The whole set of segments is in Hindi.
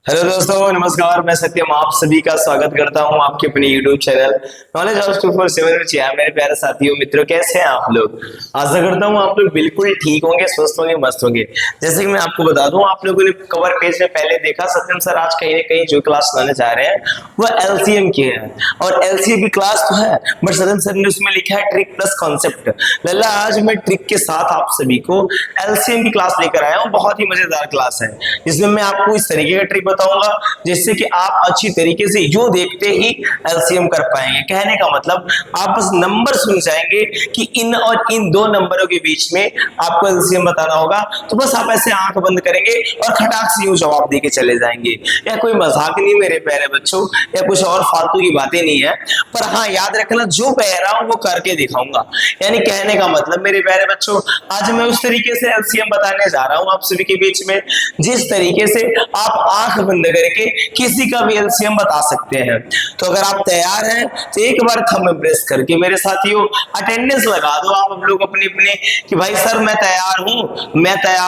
हेलो दोस्तों, नमस्कार। मैं सत्यम आप सभी का स्वागत करता हूं आपके अपने YouTube चैनल नॉलेज हाउस 247 मेरे प्यारे साथियों मित्रों, कैसे हैं आप लोग। आशा करता हूं आप लोग बिल्कुल ठीक होंगे, स्वस्थ होंगे, मस्त होंगे। जैसे कि मैं आपको बता दूं, आप लोगों ने कवर पेज में पहले देखा सत्यम सर आज कहीं ना कहीं जो क्लास लाने जा रहे हैं वो एलसीएम की है। और एलसीएम की क्लास तो है, बट सत्यम सर ने उसमें लिखा है ट्रिक प्लस कॉन्सेप्ट। लल्ला आज मैं ट्रिक के साथ आप सभी को एलसीएम की क्लास लेकर आया हूँ। बहुत ही मजेदार क्लास है, जिसमें मैं आपको इस तरीके का ट्रिक बताऊंगा जिससे कि आप अच्छी तरीके से जो देखते ही एलसीएम कर पाएंगे। कहने का मतलब आप बस नंबर सुन जाएंगे कि इन और इन दो नंबरों के बीच में आपको एलसीएम बताना होगा, तो बस आप ऐसे आंख बंद करेंगे और खटाक से यूं जवाब देके चले जाएंगे। या कोई मजाक नहीं मेरे प्यारे बच्चों, या कुछ और फालतू की बातें नहीं है, पर हाँ याद रखना जो कह रहा हूं वो करके दिखाऊंगा। यानी कहने का मतलब मेरे प्यारे बच्चों, आज मैं उस तरीके से एलसीएम बताने जा रहा हूं आप सभी के बीच में जिस तरीके से आप आंख बंद करके किसी का भी एलसीएम बता सकते हैं। तो अगर आप तैयार हैं तो एक बार थंब प्रेस करके मेरे साथियों अटेंडेंस लगा दो आप लोग अपने अपने कि भाई सर मैं तैयार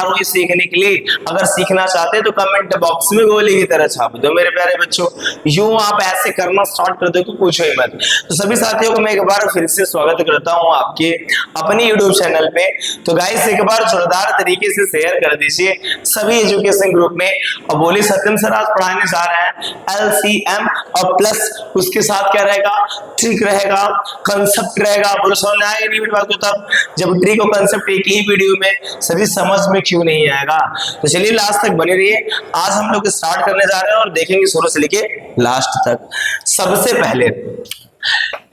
हूं ये सीखने के लिए। अगर सीखना चाहते हैं तो कमेंट बॉक्स में गोली की तरह छाप दो मेरे प्यारे बच्चों। यूं आप ऐसे करना स्टार्ट कर दो तो पूछो ही मत। तो सभी साथियों को मैं एक बार फिर से स्वागत करता हूं आपके अपने यूट्यूब चैनल पे। तो गाइस एक बार जोरदार तरीके से शेयर कर दीजिए सभी एजुकेशन ग्रुप में और बोलिए सत्यम सर आज पढ़ाने जा रहे हैं एलसीएम और प्लस उसके साथ क्या रहेगा, ट्रिक रहेगा, कंसेप्ट रहेगा। बोलो समझ में आएगा नहीं मेरी बात को? तब जब ट्रिक और कंसेप्ट एक ही वीडियो में सभी समझ में क्यों नहीं आएगा। तो चलिए लास्ट तक बने रहिए। आज हम लोग स्टार्ट करने जा रहे हैं और देखेंगे शुरू से लेके लास्ट तक। सबसे पहले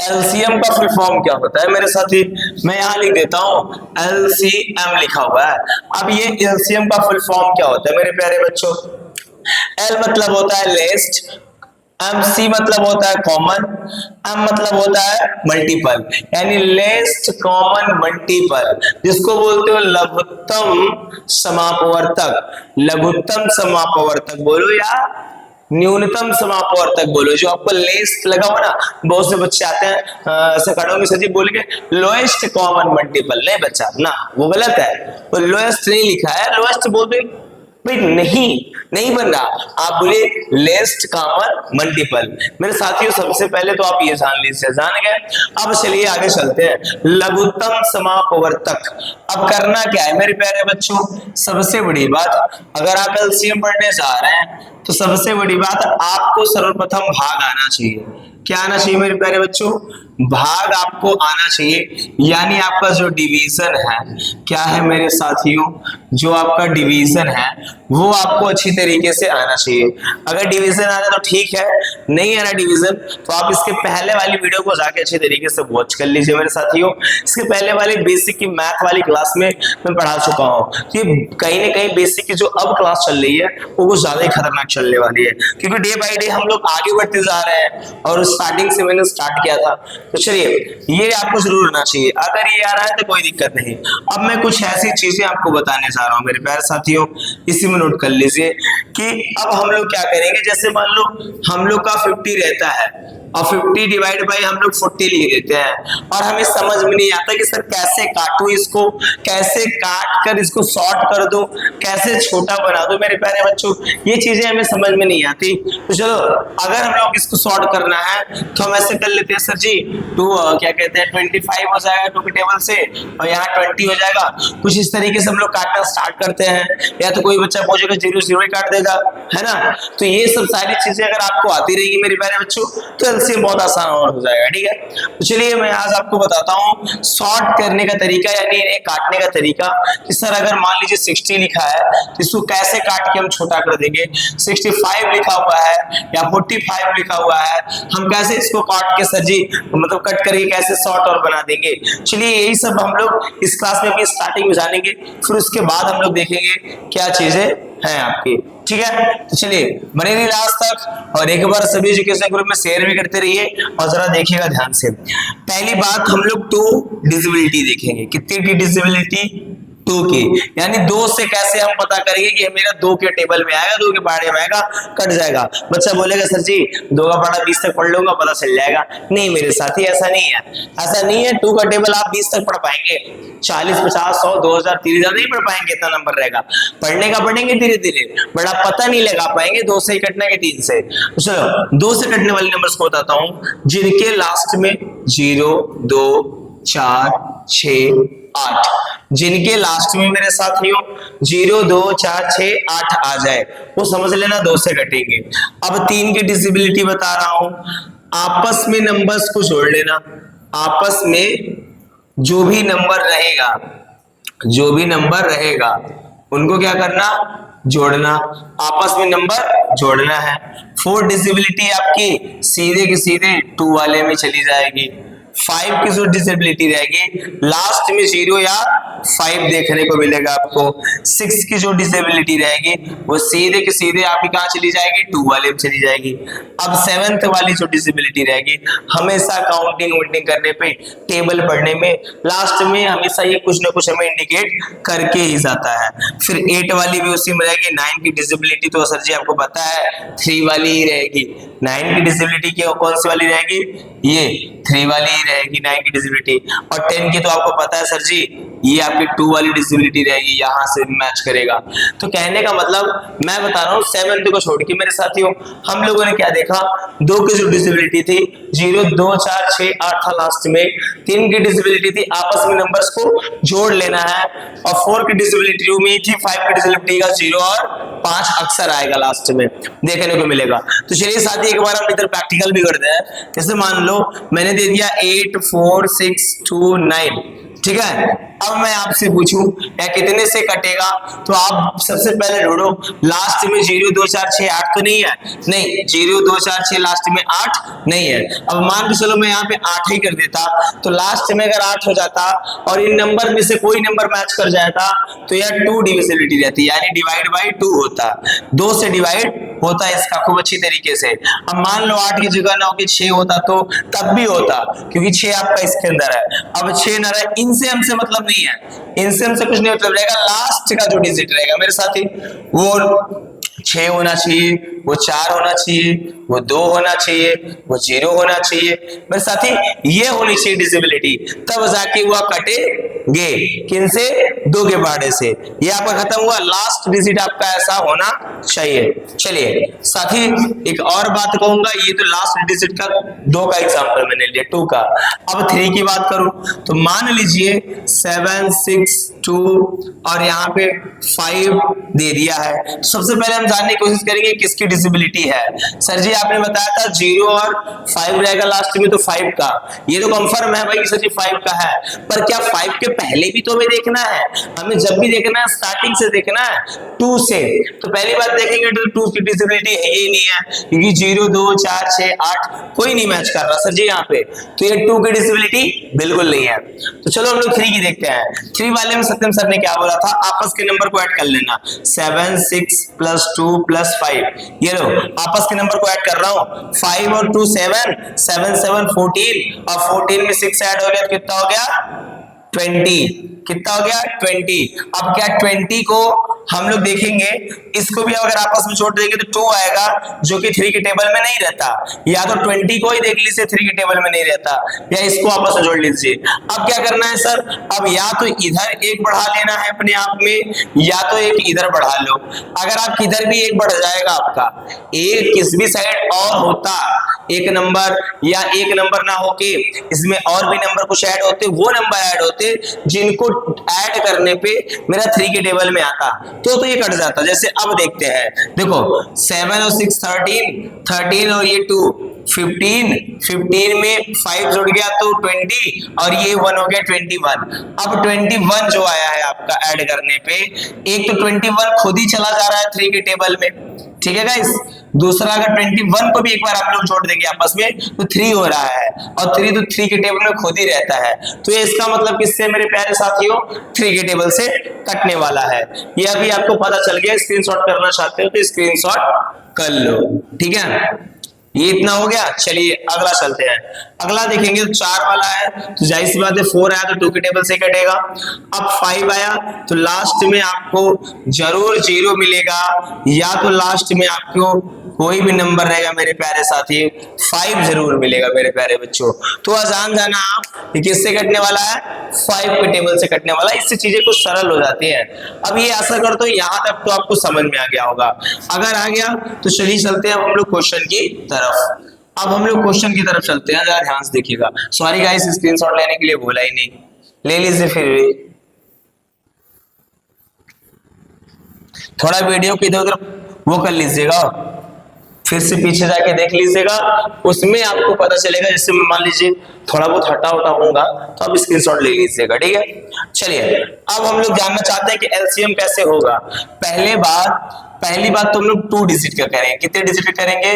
एलसीएम का फुल फॉर्म क्या होता है मेरे साथी, मैं यहां लिख देता हूं एलसीएम लिखा हुआ है। अब ये एलसीएम का फुल फॉर्म क्या होता है मेरे प्यारे बच्चों? एल मतलब होता है लेस्ट, एम सी मतलब होता है कॉमन, एम मतलब होता है मल्टीपल, यानी लेस्ट कॉमन मल्टीपल, जिसको बोलते हो लघुत्तम समापवर्तक। लघुत्तम समापवर्तक बोलो या न्यूनतम समापवर्तक बोलो। जो आपको लेस्ट लगा हुआ ना, बहुत से बच्चे आते हैं ऐसे खड़े होंगे सर जी बोल के लोएस्ट कॉमन मल्टीपल। नहीं बच्चा ना, वो गलत है, वो लोएस्ट नहीं लिखा है, लोएस्ट बोल दो भाई, नहीं बन रहा। आप बोले लेस्ट कॉमन मल्टीपल। मेरे साथियों सबसे पहले तो आप ये जान लीजिए, जान गए। अब चलिए आगे चलते हैं, लघुत्तम समापवर्तक। अब करना क्या है मेरे प्यारे बच्चों? सबसे बड़ी बात, अगर आप एलसीएम पढ़ने जा रहे हैं तो सबसे बड़ी बात आपको सर्वप्रथम भाग आना चाहिए। क्या आना चाहिए मेरे प्यारे बच्चों? भाग आपको आना चाहिए। यानी आपका जो डिवीजन है, क्या है मेरे साथियों, जो आपका डिवीजन है वो आपको अच्छी तरीके से आना चाहिए। अगर डिवीजन आ रहा तो ठीक है, नहीं आना डिवीजन तो आप इसके पहले वाली वीडियो को जाके अच्छी तरीके से वॉच कर लीजिए मेरे साथियों। इसके पहले वाली बेसिक की मैथ वाली क्लास में मैं पढ़ा चुका हूँ कि कहीं ना कहीं बेसिक की जो अब क्लास चल रही है वो कुछ ज्यादा ही खतरनाक चलने वाली है, क्योंकि डे बाई डे हम लोग आगे बढ़ते जा रहे हैं और स्टार्टिंग से मैंने स्टार्ट किया था। तो चलिए ये आपको जरूर आना चाहिए। अगर ये आ रहा है तो कोई दिक्कत नहीं। अब मैं कुछ ऐसी चीजें आपको बताने जा रहा हूं मेरे प्यारे साथियों, इसी में नोट कर लीजिए कि अब हम लोग क्या करेंगे। जैसे मान लो हम लोग का 50 रहता है और 50 डिवाइड बाई हम लोग 40 लिख देते हैं और हमें समझ में नहीं आता कि सर कैसे काटूं इसको, कैसे काट कर इसको शॉर्ट कर दो, कैसे छोटा बना दो। मेरे प्यारे बच्चों ये चीजें हमें समझ में नहीं आती। तो चलो अगर हम लोग इसको शॉर्ट करना है तो हम ऐसे कर लेते हैं, सर जी क्या कहते हैं 25 हो जाएगा 2 के टेबल से और यहाँ 20 हो जाएगा। कुछ इस तरीके से हम लोग काटना स्टार्ट करते हैं, या तो कोई बच्चा पूछेगा 0 0 ही काट देगा, है ना। तो ये सब सारी चीजें अगर आपको आती रहेगी मेरे प्यारे बच्चों तो एलसीएम बहुत आसान और हो जाएगा, ठीक है। तो चलिए मैं आज आपको बताता हूँ शॉर्ट करने का तरीका, यानी इन्हें काटने का तरीका कि सर अगर मान लीजिए 60 लिखा है तो इसको कैसे काट के हम छोटा कर देंगे। 65 लिखा हुआ है या 45 लिखा हुआ है, हम कैसे इसको काट के सर जी मतलब कट करके कैसे शॉर्ट और बना देंगे। चलिए यही सब हम लोग इस क्लास में भी स्टार्टिंग में जानेंगे, फिर उसके बाद हम लोग देखेंगे क्या चीजें हैं आपकी, ठीक है। तो चलिए बने रहिए लास्ट तक और एक बार सभी एजुकेशन ग्रुप में शेयर भी करते रहिए और जरा देखिएगा ध्यान से। पहली बात हम लोग 2 डिसेबिलिटी देखेंगे। कितनी की डिसेबिलिटी? 2 की, यानी 2 से कैसे हम पता करेंगे कि मेरा 2 के टेबल में आएगा, 2 के पहाड़े में आएगा, कट जाएगा। बच्चा बोलेगा सर जी 2 का पहाड़ा 20 तक पढ़ लूंगा पता चल जाएगा। नहीं मेरे साथी ऐसा नहीं है, ऐसा नहीं है। 2 का टेबल आप 20 तक पढ़ पाएंगे, 40, 50, 100, 2000, 3000 नहीं पढ़ पाएंगे, इतना नंबर रहेगा। पढ़ने का पढ़ेंगे धीरे धीरे, बट आप पता नहीं लगा पाएंगे 2 से ही कटना के 3 से। चलो 2 से कटने वाले नंबर्स को बताता हूं, जिनके लास्ट में 0, 2, 4, 6, 8, जिनके लास्ट में मेरे साथियों 0, 2, 4, 6, 8 आ जाए वो समझ लेना 2 से कटेंगे। अब 3 की डिजिबिलिटी बता रहा हूं, आपस में नंबर्स को जोड़ लेना, आपस में जो भी नंबर रहेगा, जो भी नंबर रहेगा उनको क्या करना, जोड़ना, आपस में नंबर जोड़ना है। 4 डिजिबिलिटी आपकी सीधे की सीधे 2 वाले में चली जाएगी। 5 की जो डिसेबिलिटी रहेगी लास्ट में 0 या 5 देखने को मिलेगा आपको। 6 की जो डिसेबिलिटी रहेगी वो सीधे के सीधे आपकी कहां चली जाएगी, 2 वाले में चली जाएगी। अब 7th वाली जो डिसेबिलिटी रहेगी, हमेशा काउंटिंग वुटिंग करने पे, टेबल पढ़ने में लास्ट में हमेशा ये कुछ ना कुछ हमें इंडिकेट करके ही जाता है। फिर 8 वाली भी उसी में रहेगी। 9 की डिसेबिलिटी तो सर जी आपको पता है 3 वाली ही रहेगी। 9 की डिसेबिलिटी कौन सी वाली रहेगी, ये 3 वाली ही रहेगी 9 की डिसेबिलिटी। और 10 की तो आपको पता है सर जी ये आपकी 2 वाली डिसेबिलिटी रहेगी, यहां से मैच करेगा। तो कहने का मतलब मैं बता रहा हूं 7th को छोड़ के मेरे साथियों हम लोगों ने क्या देखा, 2 की जो डिसेबिलिटी थी 0, 2, 4, 6, 8 था लास्ट में। 3 की डिसेबिलिटी थी आपस में नंबर्स को जोड़ लेना है। और 4 की डिसेबिलिटी उम्मीद थी, 5 की डिसेबिलिटी का 0 और 5 अक्सर आएगा लास्ट में देखने को मिलेगा। तो चलिए साथी एक बार हम इधर प्रैक्टिकल भी करते हैं। जैसे मान लो मैंने दे दिया 8, 4, 6, 2, 9, ठीक है। अब मैं आपसे पूछूं या कितने से कटेगा, तो आप सबसे पहले ढूंढो लास्ट में 0, 2, 4, 6, 8 तो नहीं है, नहीं 0, 2, 4, 6 लास्ट में 8 नहीं है। अब मान के चलो मैं यहाँ पे 8 ही कर देता, तो लास्ट में अगर 8 हो जाता और इन नंबर में से कोई नंबर मैच कर जाता तो यार 2 डिविजिबिलिटी रहती, यानी डिवाइड बाई 2 होता, 2 से डिवाइड होता है इसका खूब अच्छी तरीके से। अब मान लो 8 की जगह ना हो कि 6 होता तो तब भी होता, क्योंकि 6 आपका इसके अंदर है। अब 6 ना रहे, इनसे हमसे मतलब नहीं है, इनसे हमसे कुछ नहीं मतलब रहेगा। लास्ट का जो डिजिट रहेगा मेरे साथी वो 6 होना चाहिए, वो 4 होना चाहिए, वो 2 होना चाहिए, वो 0 होना चाहिए मेरे साथी, ये होनी चाहिए डिसेबिलिटी, तब जाके वो कटेंगे। किनसे, 2 के पहाड़े से। ये आपका खत्म हुआ, लास्ट डिजिट आपका ऐसा होना चाहिए। चलिए साथी एक और बात कहूंगा, ये तो लास्ट डिजिट का 2 का एग्जांपल मैंने लिया, 2 का। अब 3 की बात करूं तो मान लीजिए 7, 6, 2 और यहाँ पे 5 दे दिया है। सबसे पहले हम जानने की कोशिश करेंगे किसकी डिसेबिलिटी है। सर जी आपने बताया था 0 और 5 रहेगा लास्ट में, तो 5 का, ये तो कंफर्म है भाई सर जी 5 का है। पर क्या 5 के पहले भी तो हमें देखना है, हमें जब भी देखना है स्टार्टिंग से देखना है 2 से। तो पहली बात देखेंगे तो 2 की डिसेबिलिटी है ही नहीं है, क्योंकि 0, 2, 4, 6, 8 कोई नहीं मैच कर रहा सर जी यहाँ पे, तो ये 2 की डिसेबिलिटी बिल्कुल नहीं है। तो चलो हम लोग 3 की देखते हैं। 3 वाले में सत्यम सर ने क्या बोला था, आपस के नंबर को ऐड कर लेना, 7, 6 + 2 + 5, ये लो आपस के नंबर को ऐड कर रहा हूं, 5 और 2 7, 7 7 14 और 14 में 6 ऐड हो गया तो कितना हो गया 20, कितना हो गया 20। अब क्या 20 को हम लोग देखेंगे, इसको भी अगर आपस में जोड़ देंगे तो 2 आएगा, जो कि 3 के टेबल में नहीं रहता। या तो 20 को ही देख लीजिए 3 के टेबल में नहीं रहता, या इसको आपस में जोड़ लीजिए। अब क्या करना है सर, अब या तो इधर एक बढ़ा लेना है अपने आप में, या तो एक इधर बढ़ा लो। अगर आप किधर भी एक बढ़ जाएगा आपका, एक किस भी साइड और होता एक नंबर, या एक नंबर ना होके इसमें और भी नंबर कुछ ऐड होते, वो नंबर ऐड होते जिनको ऐड करने पे मेरा 3 के टेबल में आता, तो ये कट जाता। जैसे अब देखते हैं, देखो 7 और 6 13, 13 और ये 2 15, 15 में 5 जुड़ गया तो 20 और ये 1 हो गया 21। अब 21 जो आया है आपका ऐड करने पे, एक तो 21 खुद ही चला जा रहा है 3 के टेबल में, ठीक है गाइस। दूसरा अगर 21 को भी एक बार आप लोग जोड़ देंगे आपस में तो 3 हो रहा है, और 3 तो 3 के टेबल में खुद ही रहता है, तो ये इसका मतलब किससे मेरे प्यारे साथियों 3 के टेबल से कटने वाला है। ये अभी आपको पता चल गया, स्क्रीनशॉट करना चाहते हो तो स्क्रीनशॉट कर लो, ठीक है। ये इतना हो गया। चलिए अगला चलते हैं। अगला देखेंगे तो 4 वाला है, तो जाहिर सी बात है 4 आया तो 2 के टेबल से कटेगा। अब 5 आया तो लास्ट में आपको जरूर 0 मिलेगा, या तो लास्ट में आपको कोई भी नंबर रहेगा मेरे प्यारे साथी, 5 जरूर मिलेगा मेरे प्यारे बच्चों। तो आसान जाना आप ये किससे कटने वाला है, 5 के टेबल से कटने वाला है। इससे चीजें कुछ सरल हो जाती हैं। अब ये ऐसा कर तो यहाँ तक तो आपको समझ में आ गया होगा। अगर आ गया तो चलिए चलते हैं हम लोग क्वेश्चन की तरफ। अब हम लोग क्वेश्चन की तरफ चलते हैं, जरा ध्यान से देखिएगा। सॉरी गाइस, स्क्रीनशॉट लेने के लिए बोला ही नहीं, ले लीजिए फिर भी। थोड़ा वीडियो को इधर उधर वो कर लीजिएगा, फिर से पीछे जाके देख लीजिएगा, उसमें आपको पता चलेगा। जैसे मान लीजिए थोड़ा बहुत हटा उटा होगा तो आप स्क्रीनशॉट ले लीजिएगा, ठीक है। चलिए अब हम लोग जानना चाहते हैं कि एलसीएम कैसे होगा। पहली बात तो हम लोग 2 डिजिट का करेंगे। कितने डिजिट का करेंगे,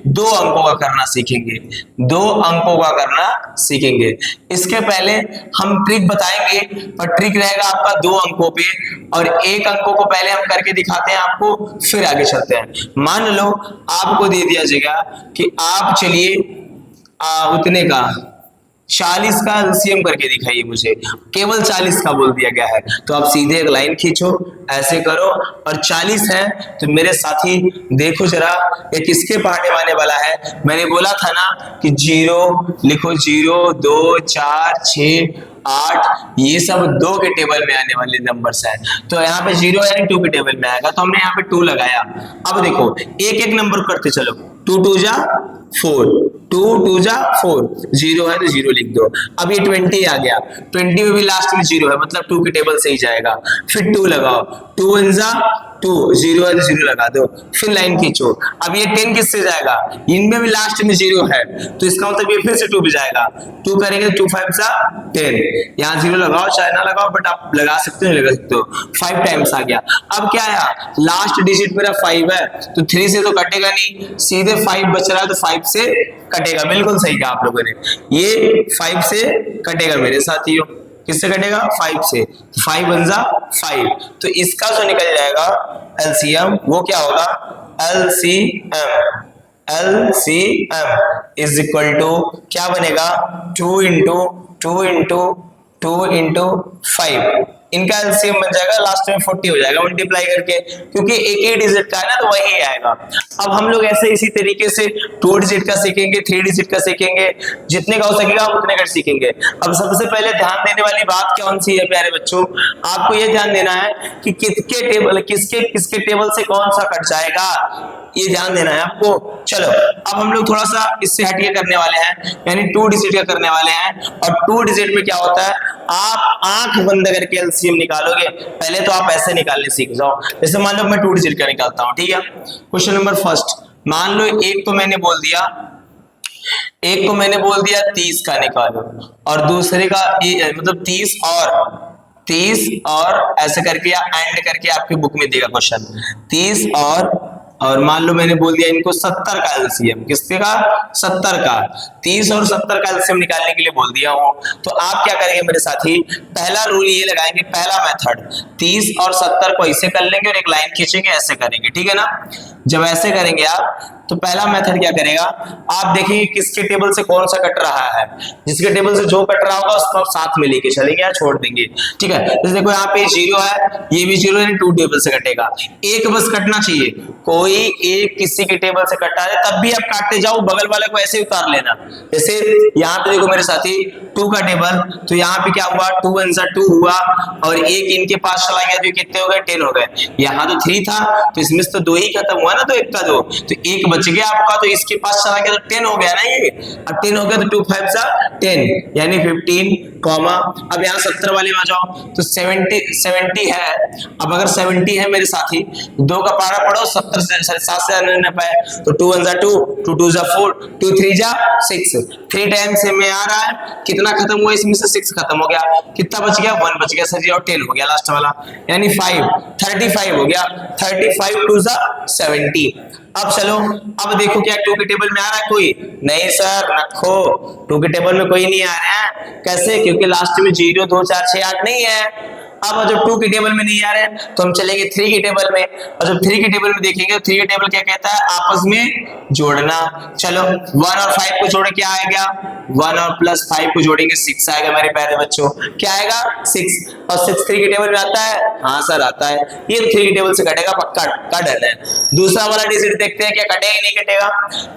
2 अंकों का करना सीखेंगे, 2 अंकों का करना सीखेंगे। इसके पहले हम ट्रिक बताएंगे, पर ट्रिक रहेगा आपका 2 अंकों पे, और 1 अंकों को पहले हम करके दिखाते हैं आपको, फिर आगे चलते हैं। मान लो आपको दे दिया जाएगा कि आप चलिए उतने का 40 का एलसीएम करके दिखाइए मुझे, केवल 40 का बोल दिया गया है। तो आप सीधे एक लाइन खींचो, ऐसे करो, और 40 है तो मेरे साथी देखो जरा ये किसके पढ़ने वाले वाला है। मैंने बोला था ना कि 0 लिखो, 0 2 4 6 8, ये सब 2 के टेबल में आने वाले नंबर्स हैं। तो यहाँ पे 0 यानी 2 के टेबल में आएगा, तो हमने यहाँ पे 2 लगाया। अब देखो एक एक नंबर करते चलो, 2 2 जा 4, 2 2 जा 4, 0 है तो 0 लिख दो। अब ये 20 आ गया, 20 में भी लास्ट में 0 है, मतलब 2 के टेबल से ही जाएगा। फिर 2 लगाओ, 2 1 जा 2, 0 है तो 0 लगा दो, फिर लाइन खींचो। अब ये 10 किससे जाएगा, इनमें भी लास्ट में 0 है, तो इसका मतलब ये फिर से 2 भी जाएगा। 2 करेंगे 2 5 जा 10, यहाँ 0 लगाओ चाहे ना लगाओ, बट आप लगा सकते हो, लगा सकते हो। 5 टाइम्स आ गया। अब क्या आया, लास्ट डिजिट मेरा 5 है, तो 3 से तो कटेगा नहीं, सीधे 5 बच रहा है तो 5 से कटेगा। बिल्कुल सही कहा आप लोगों ने, ये 5 से कटेगा मेरे साथियों। किससे कटेगा, 5 से। 5 1 जा 5, तो इसका जो निकल जाएगा एलसीएम वो क्या होगा, एलसीएम इज इक्वल टू क्या बनेगा, 2 इंटू 2 इंटू 2 इंटू 5। इनका एलसीएम बन जाएगा, लास्ट में 40 हो जाएगा मल्टीप्लाई करके, क्योंकि एक ही डिजिट का है ना, तो वही आएगा। अब हम लोग ऐसे इसी तरीके से 2 डिजिट का सीखेंगे, 3 डिजिट का सीखेंगे, जितने का हो सकेगा हम उतने का सीखेंगे। अब सबसे पहले ध्यान देने वाली बात कौन सी है प्यारे बच्चों, आपको ये ध्यान देना है कि किसके टेबल से कौन सा कट जाएगा, ये ध्यान देना है आपको। चलो अब हम लोग थोड़ा सा इससे हटिए करने वाले हैं, यानी 2 डिजिट का करने वाले हैं। और 2 डिजिट में क्या होता है, आप आंख बंद करके एलसीएम निकालोगे। पहले तो आप ऐसे निकालने सीख जाओ। जैसे मान लो मैं 2 डिजिट का निकालता हूं, ठीक है। क्वेश्चन नंबर फर्स्ट, मान लो एक तो मैंने बोल दिया 30 का निकालो, और दूसरे का मतलब 30 और ऐसे करके या एंड करके आपकी बुक में देगा क्वेश्चन, 30 और मान लो मैंने बोल दिया इनको 70 का एलसीएम, किसके का, 70 का। 30 और 70 का एलसीएम निकालने के लिए बोल दिया हूं। तो आप क्या करेंगे मेरे साथी, पहला रूल ये लगाएंगे, पहला मेथड 30 और 70 को ऐसे कर लेंगे और एक लाइन खींचेंगे, ऐसे करेंगे, ठीक है ना। जब ऐसे करेंगे आप, तो पहला मेथड क्या करेगा, आप देखिए किसके टेबल से कौन सा कट रहा है, जिसके टेबल से जो कट रहा होगा उसको आप साथ में लेके चलेंगे या छोड़ देंगे, ठीक है। जैसे देखो यहाँ पे 0 है, ये भी 0 है, 2 टेबल से कटेगा, एक बस कटना चाहिए। कोई एक किसी के टेबल से कटा है तब भी आप काटते जाओ, बगल वाले को ऐसे उतार लेना। जैसे यहाँ पे देखो मेरे साथी 2 का टेबल, तो यहाँ पे क्या हुआ, 2 1 जा 2 हुआ, और एक इनके पास चला गया, जो कितने हो गए, 10 हो गए। यहाँ तो 3 था, तो इसमें से तो 2 ही खत्म हुआ ना, तो 1 का 2, तो 1 बच गया आपका, तो इसके पास चला गया तो 10 हो गया ना ये। अब 10 हो गया तो 2 5 जा 10, यानी 15 कॉमा। अब यहाँ 70 वाले में आ जाओ, तो 70 है। अब अगर 70 है मेरे साथी, 2 का पारा पढ़ो, 7 से 99, तो 2 1 जा 2, 2 2 जा 4, 2 3 जा 6, 3 टाइम से में आ रहा है। कितना खत्म हुआ इसमें से, 6 खत्म हो गया। कितना बच गया, 1 बच गया सर जी, और 10 हो गया लास्ट वाला, यानी 35 हो गया। 35 2 जा 70। अब चलो, अब देखो क्या 2 के टेबल में आ रहा है कोई, नहीं सर रखो, 2 के टेबल में कोई नहीं आ रहा है। कैसे, क्योंकि लास्ट में 0 2 4 6 8 नहीं है। अब जब 2 की टेबल में नहीं आ रहे हैं तो हम चलेंगे 3 की टेबल में, और जब 3 की टेबल में देखेंगे तो 3 की टेबल क्या कहता है, आपस में जोड़ना। चलो 1 और 5 को जोड़े क्या आएगा, 1 और प्लस 5 को जोड़ेंगे 6 आएगा मेरे प्यारे बच्चों, क्या आएगा 6। और 6 3 की टेबल में आता है, हाँ सर आता है, ये 3 की टेबल से कटेगा पक्का का डन है। दूसरा वाला डिजिट देखते हैं क्या कटेगा नहीं कटेगा।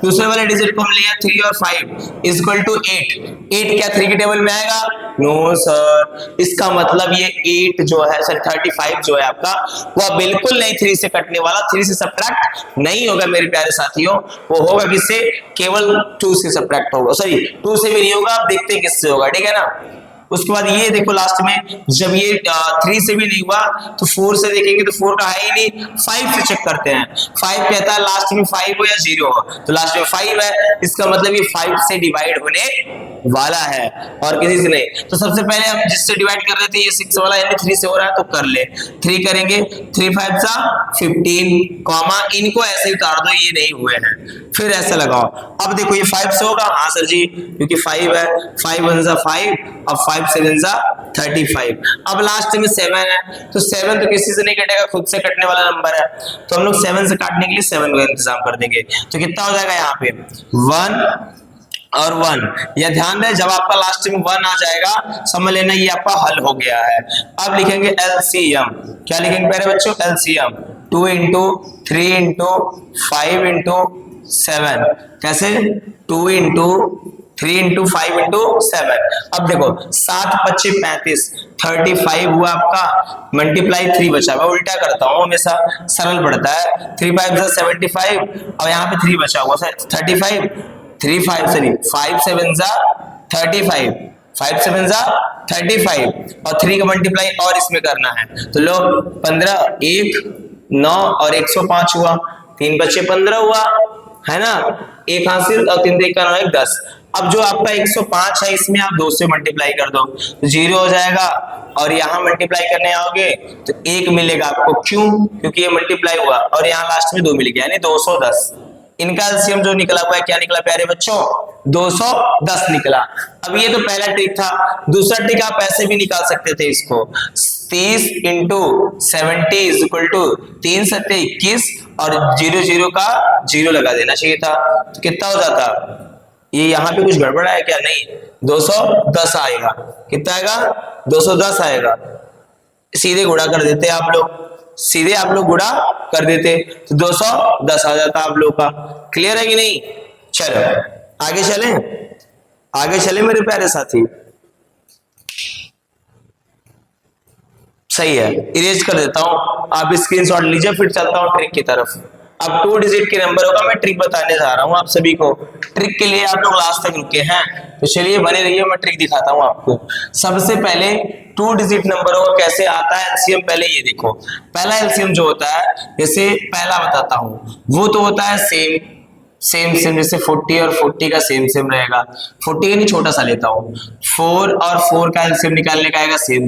दूसरे वाले डिजिट को हम लिया 3 और 5 इक्वल टू 8, 8 क्या 3 की टेबल में आएगा, नो सर। इसका मतलब ये 8 जो है सर 35 जो है आपका वह बिल्कुल नहीं 3 से कटने वाला, 3 से सब्ट्रैक्ट नहीं होगा मेरे प्यारे साथियों, वो होगा किससे, केवल 2 से सब्ट्रैक्ट होगा, सॉरी 2 से भी नहीं होगा, आप देखते हैं किससे होगा, ठीक है ना। उसके बाद ये देखो लास्ट में जब ये 3 से भी नहीं हुआ तो 4 से देखेंगे तो 4 का है ही नहीं, 5 से चेक करते हैं। 5 कहता है लास्ट में 5 हो या 0 हो, तो लास्ट में 5 है, इसका मतलब ये 5 से डिवाइड होने वाला है और किसी से नहीं। तो सबसे पहले हम जिससे डिवाइड कर रहे थे ये 6 वाला यानी 3 से हो रहा है तो कर ले, 3 करेंगे, 3 5 सा 15 कॉमा, इनको ऐसे ही उतार दो, ये नहीं हुए हैं, फिर ऐसे लगाओ। अब देखो ये 5 से होगा, हाँ सर जी क्योंकि 5 है, 5 1 सा 5, अब 5 7 सा 35। अब लास्ट में 7 है, तो 7 तो किसी से नहीं कटेगा, खुद से कटने वाला नंबर है, तो हम लोग 7 से काटने के लिए 7 का इंतजाम कर देंगे। तो कितना हो जाएगा यहाँ पे 1 और 1, यह ध्यान रहे जब आपका लास्ट में 1 आ जाएगा समझ लेना ये आपका हल हो गया है। अब लिखेंगे एलसीएम, क्या लिखेंगे प्यारे बच्चों, एलसीएम 2 इंटू 3 इंटू 5 इंटू 7, कैसे 2 इंटू 3 इंटू 5 इंटू 7। अब देखो 7 25 35, 35 हुआ आपका, मल्टीप्लाई 3 बचा, मैं उल्टा करता हूँ हमेशा, सरल पड़ता है, 3 5 75, अब यहाँ पे 3 बचा हुआ 35, 3 5 सॉरी 5 7 जा 35, 5 7 जा 35 और 3 का मल्टीप्लाई और इसमें करना है, तो लो 15 1 9 और 105 हुआ, 3 बचे 15 हुआ है ना, एक हासिल और 3 का 9 10। अब जो आपका 105 है इसमें आप 2 से मल्टीप्लाई कर दो तो 0 हो जाएगा, और यहाँ मल्टीप्लाई करने आओगे तो 1 मिलेगा आपको, क्यों, क्योंकि ये मल्टीप्लाई हुआ और यहाँ लास्ट में 2 मिल गया यानी 210। इनका एलसीएम जो निकला हुआ है क्या निकला प्यारे बच्चों, 210 निकला। अब ये तो पहला ट्रिक था, दूसरा ट्रिक आप ऐसे भी निकाल सकते थे इसको, 30 इंटू 70 इज इक्वल टू 3 7 21 और 0 0 का 0 लगा देना चाहिए था, तो कितना हो जाता, ये यहाँ पे कुछ गड़बड़ है क्या, नहीं 210 आएगा, कितना आएगा 210 आएगा, सीधे गुणा कर देते आप लोग, सीधे आप लोग गुणा कर देते तो 210 आ जाता आप लोग का। क्लियर है कि नहीं, चलो आगे चलें, आगे चले मेरे प्यारे साथी, सही है, इरेज कर देता हूं, आप स्क्रीनशॉट लीजिए, फिर चलता हूं ट्रिक की तरफ। अब 2 डिजिट के नंबर होगा, मैं ट्रिक बताने जा रहा हूं आप सभी को, ट्रिक के लिए आप लोग लास्ट तक रुके हैं तो चलिए बने रहिए, मैं ट्रिक दिखाता हूं आपको। सबसे पहले 2 डिजिट नंबर होगा कैसे आता है एलसीएम, पहले ये देखो, पहला एलसीएम जो होता है, जैसे पहला बताता हूं, वो तो होता है सेम जैसे 40 और 40 का सेम रहेगा, 40 का नहीं छोटा सा लेता हूँ, 4 और 4 का एलसीएम निकालने का आएगा सेम।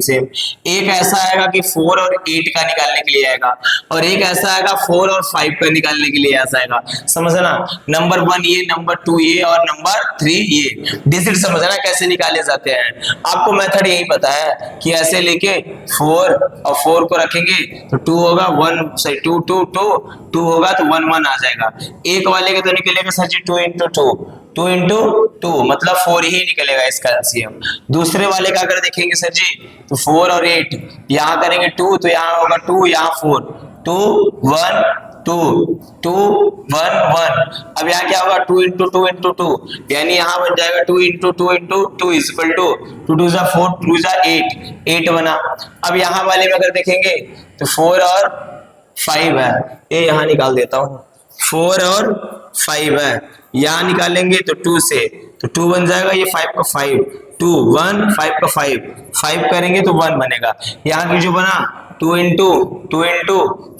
एक ऐसा आएगा कि 4 और 8 का निकालने के लिए आएगा, और एक ऐसा आएगा 4 और 5 का निकालने के लिए ऐसा आएगा, समझना, नंबर 1 ये, नंबर 2 ये और नंबर 3 ये, डिजिट समझना कैसे निकाले जाते हैं। आपको मेथड यही पता है कि ऐसे लेके 4 और 4 को रखेंगे तो 2 होगा, 1 सॉरी 2 2 2 2 होगा तो 1 1 आ जाएगा। एक वाले के तो निकलेगा सर जी 2 इंटू 2 मतलब 4 ही निकलेगा इसका एलसीएम। दूसरे वाले का अगर देखेंगे सर जी तो 4 और 8, यहाँ करेंगे 2 तो यहाँ होगा 2, यहाँ 4, 2 1 2 2 1 1। अब यहाँ क्या होगा 2 इंटू 2 इंटू 2, यानी यहाँ बन जाएगा 2 into 2 into 2 is equal to 2 2 4 2 8 बना। अब यहाँ वाले में अगर देखेंगे तो 4 और 5 है, ये यहाँ निकाल देता हूँ, 4 और 5 है, यहाँ निकालेंगे तो 2 से, तो 2 बन जाएगा, ये 5 का 5 2 1 5 का 5 करेंगे तो 1 बनेगा। यहाँ की जो बना 2 इंटू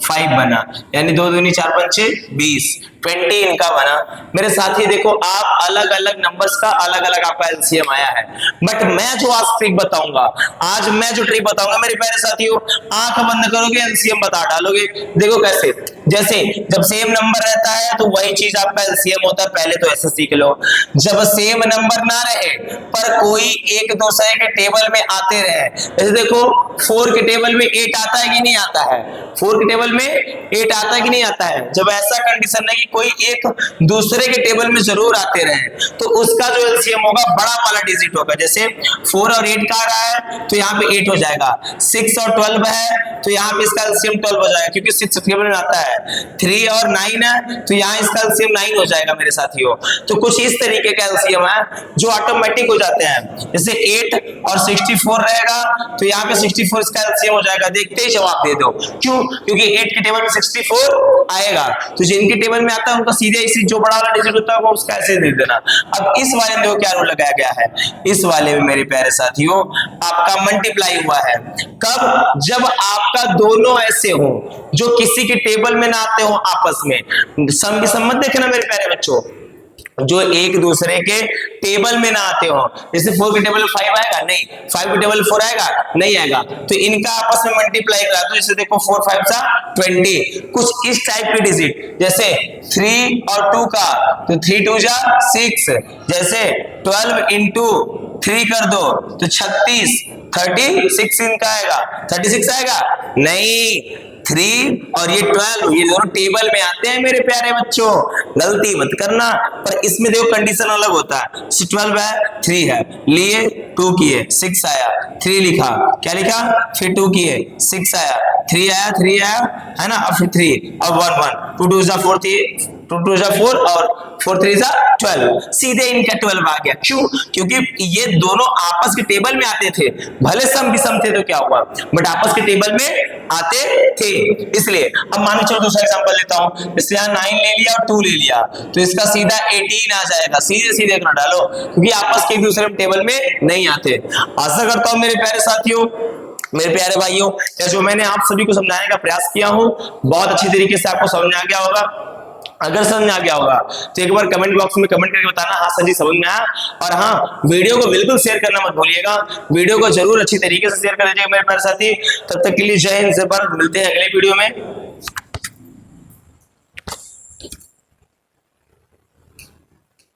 5 बना, यानी 2 दूनी 4 पंचे 20 20 इनका बना। मेरे साथी देखो, आप अलग अलग नंबर्स का अलग अलग आपका एलसीएम आया है, बट मैं जो आज ट्रिक बताऊंगा, आज मैं जो ट्रिक बताऊंगा मेरे प्यारे साथियों, आंख बंद करोगे एलसीएम बता डालोगे। देखो कैसे, जैसे जब सेम नंबर रहता है तो वही चीज आप आपका एलसीएम होता है, पहले तो ऐसे सीख लो। जब सेम नंबर ना रहे पर कोई एक दूसरे के टेबल में आते रहे, जैसे देखो 4 के टेबल में 8 आता है कि नहीं आता है, 4 के टेबल में 8 आता है कि नहीं आता है। जब ऐसा कंडीशन है कि कोई एक दूसरे के टेबल में जरूर आते रहे तो उसका जो एलसीएम होगा बड़ा वाला डिजिट होगा। जैसे 4 और 8 का आ रहा है तो यहाँ पे 8 हो जाएगा, 6 और 12 है तो यहाँ पे इसका एलसीएम 12 हो जाएगा क्योंकि 6 टेबल में आता है। 3 और 9 है तो यहाँ इसका एलसीएम 9 हो जाएगा मेरे साथियों। तो कुछ इस तरीके का एलसीएम है जो ऑटोमेटिक हो जाते हैं। जैसे 8 और 64 रहेगा तो यहाँ पे 64 इसका एलसीएम हो जाएगा। देखते ही जवाब दे दो, क्यों? क्योंकि 8 के टेबल में 64 आएगा तो जिनके टेबल में आता है उनका सीधे इसी जो बड़ा वाला डिजिट होता है वो उसका ऐसे दे देना। अब इस वाले में देखो क्या रूल लगाया गया है, इस वाले में मेरे प्यारे साथियों आपका मल्टीप्लाई हुआ है। कब? जब आपका दोनों ऐसे हो जो किसी के टेबल में ना आते हो आपस में। सम की सम्मत देखना मेरे प्यारे बच्चों, जो एक दूसरे के टेबल में ना आते हो। जैसे 4 के टेबल में 5 आएगा, नहीं। 5 के टेबल में 4 आएगा, नहीं आएगा। तो इनका आपस में मल्टीप्लाई करा दो। जैसे देखो 4 5 सा 20, कुछ इस टाइप के डिजिट। जैसे 3 और 2 का तो 3 2 जा 6। जैसे 12 इंटू 3 कर दो तो 36, 36 इनका आएगा। 36 आएगा, नहीं। 3 और ये 12 ये दोनों टेबल में आते हैं मेरे प्यारे बच्चों, गलती मत करना। पर इसमें देखो कंडीशन अलग होता है। 12 है, 3 है, लिए 2 किए 6 आया, 3 लिखा, क्या लिखा, फिर 2 किए 6 आया, 3 आया, 3 आया, है ना। अब फिर 3, अब 1 1 2 2 जा 4 2 2 जा 4 और 4 3 जा 12, सीधे इनका 12 आ गया। क्यों? क्योंकि ये दोनों आपस के टेबल में आते थे, भले सम की सम थे तो क्या हुआ, बट आपस के टेबल में आते थे, इसलिए। अब मान चलो दूसरा एग्जांपल लेता हूं। जैसे यहाँ 9 ले लिया और 2 ले लिया तो इसका सीधा 18 आ जाएगा। सीधे सीधे कर डालो क्योंकि आपस के एक दूसरे टेबल में नहीं आते। आशा करता हूं मेरे प्यारे साथियों, मेरे प्यारे भाइयों, जो मैंने आप सभी को समझाने का प्रयास किया हूं बहुत अच्छी तरीके से आपको समझ आ गया होगा। अगर समझ में आ गया होगा तो एक बार कमेंट बॉक्स में कमेंट करके बताना हाँ सर जी समझ में आया। और हाँ, वीडियो को बिल्कुल शेयर करना मत भूलिएगा, वीडियो को जरूर अच्छी तरीके से शेयर कर दीजिएगा मेरे प्यारे साथी। तब तक के लिए जय हिंद, जय भारत, मिलते हैं अगले वीडियो में।